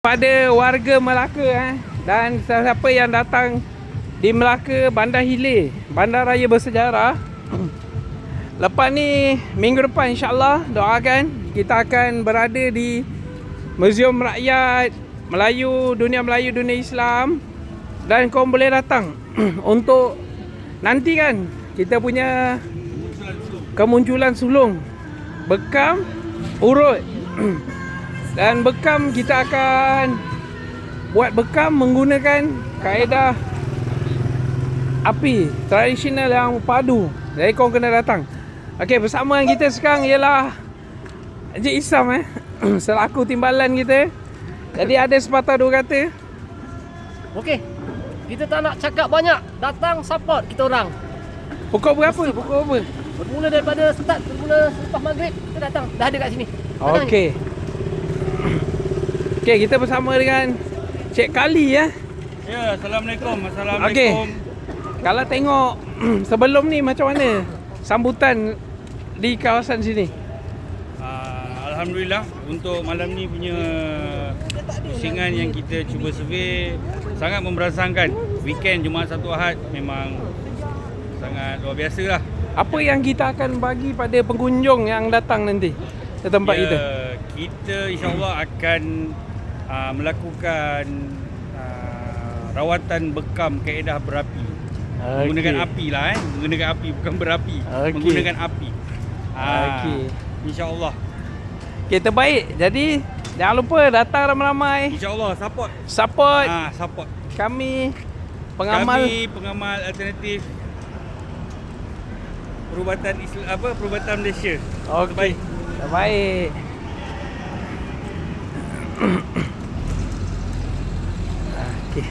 pada warga Melaka dan siapa yang datang di Melaka, Bandar Hilir, bandar raya bersejarah. Lepas ni minggu depan insya-Allah doakan kita akan berada di Muzium Rakyat Melayu, Dunia Islam, dan kau boleh datang untuk nanti kan kita punya kemunculan sulung bekam urut. Dan bekam kita akan buat bekam menggunakan kaedah api tradisional yang padu. Jadi kau kena datang. Okey, bersama kita sekarang ialah Encik Isam selaku timbalan kita. Jadi ada sepatah dua kata. Okey. Kita tak nak cakap banyak. Datang support kita orang. Pukul berapa? Pukul apa? Bermula daripada start, bermula selepas maghrib kita datang. Dah ada kat sini. Okey. Okey, kita bersama dengan Cik Kali ya. Ya, Assalamualaikum. Assalamualaikum. Okey. Kalau tengok sebelum ni macam mana sambutan di kawasan sini? Alhamdulillah untuk malam ni punya pusingan yang kita cuba survey sangat memberansangkan. Weekend Jumaat Sabtu Ahad memang sangat luar biasa lah. Apa yang kita akan bagi pada pengunjung yang datang nanti ke tempat kita? Kita insya-Allah akan melakukan rawatan bekam kaedah berapi. Menggunakan api lah menggunakan api bukan berapi. Menggunakan api. Insya-Allah. Okay, terbaik. Jadi jangan lupa datang ramai-ramai. InsyaAllah support. Support kami pengamal alternatif perubatan Islam perubatan Malaysia. Okey. Terbaik. Okey.